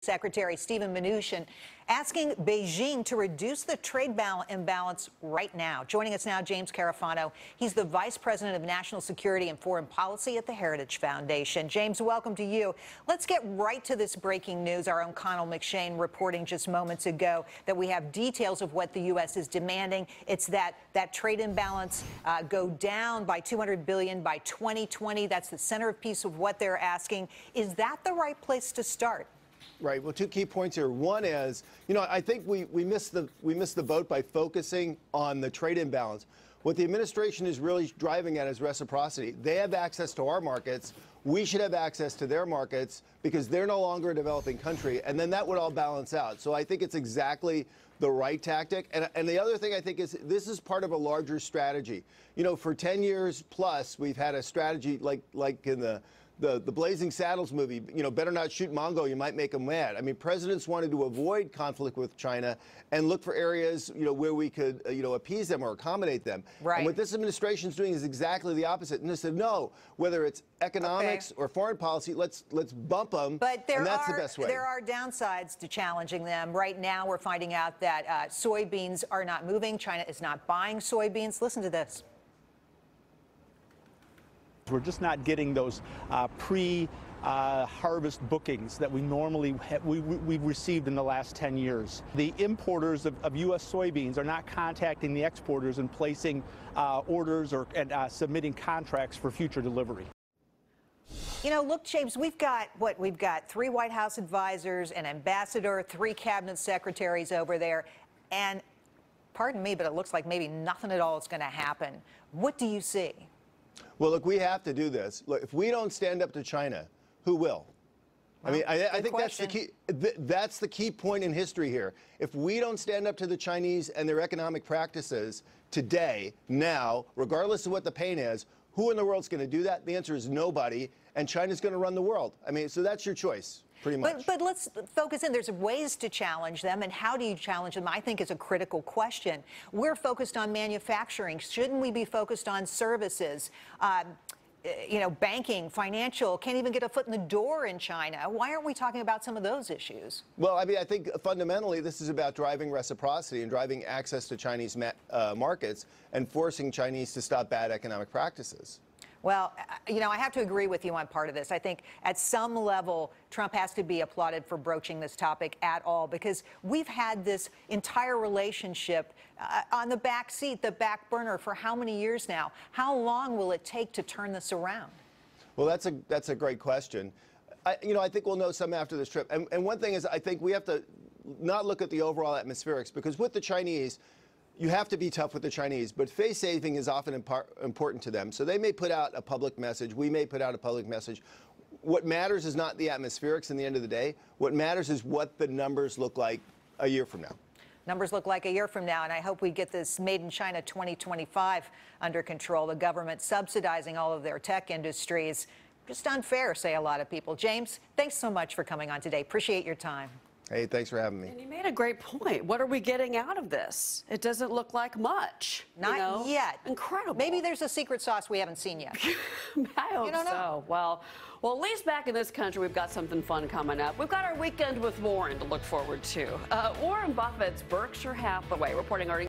Secretary Steven Mnuchin asking Beijing to reduce the trade imbalance right now. Joining us now, James Carafano. He's the Vice President of National Security and Foreign Policy at the Heritage Foundation. James, welcome to you. Let's get right to this breaking news. Our own Connell McShane reporting just moments ago that we have details of what the U.S. is demanding. It's that trade imbalance go down by $200 billion by 2020. That's the centerpiece of what they're asking. Is that the right place to start? Right. Well, two key points here. One is, I think we missed the boat by focusing on the trade imbalance. What the administration is really driving at is reciprocity. They have access to our markets. We should have access to their markets because they're no longer a developing country, and then that would all balance out. So I think it's exactly the right tactic. And the other thing I think is this is part of a larger strategy. For 10 years plus, we've had a strategy like in the Blazing Saddles movie, better not shoot Mongo, you might make them mad. I mean, presidents wanted to avoid conflict with China and look for areas, where we could, appease them or accommodate them. Right. And what this administration is doing is exactly the opposite. And they said, no, whether it's economics or foreign policy, let's bump them, but and that's the best way. There are downsides to challenging them. Right now, we're finding out that soybeans are not moving. China is not buying soybeans. Listen to this. We're just not getting those pre-harvest bookings that we normally we've received in the last 10 years. The importers of U.S. soybeans are not contacting the exporters and placing orders and submitting contracts for future delivery. Look, James, we've got 3 White House advisors, an ambassador, 3 cabinet secretaries over there, and pardon me, but it looks like maybe nothing at all is going to happen. What do you see? Well, look, we have to do this. Look, if we don't stand up to China, who will? Well, I think that's the key. That's the key point in history here. If we don't stand up to the Chinese and their economic practices today, now, regardless of what the pain is, who in the world's going to do that? The answer is nobody, and China's going to run the world. So that's your choice. Pretty much. But let's focus in. There's ways to challenge them, and how do you challenge them, I think, is a critical question. We're focused on manufacturing. Shouldn't we be focused on services? Banking, financial, can't even get a foot in the door in China. Why aren't we talking about some of those issues? Well, I think fundamentally this is about driving reciprocity and driving access to Chinese markets and forcing Chinese to stop bad economic practices. Well, I have to agree with you on part of this. I think at some level, Trump has to be applauded for broaching this topic at all, because we've had this entire relationship on the back seat, the back burner for how many years now? How long will it take to turn this around? Well, that's a great question. I think we'll know some after this trip. And one thing is, I think we have to not look at the overall atmospherics, because with the Chinese, you have to be tough with the Chinese, but face saving is often important to them. So they may put out a public message. We may put out a public message. What matters is not the atmospherics in the end of the day. What matters is what the numbers look like a year from now. Numbers look like a year from now, and I hope we get this Made in China 2025 under control. The government subsidizing all of their tech industries. Just unfair, say a lot of people. James, thanks so much for coming on today. Appreciate your time. Hey, thanks for having me. And you made a grepe point. What are we getting out of this? It doesn't look like much. Not yet. Incredible. Maybe there's a secret sauce we haven't seen yet. I hope so. Well, at least back in this country, we've got something fun coming up. We've got our weekend with Warren to look forward to. Warren Buffett's Berkshire Hathaway reporting earnings.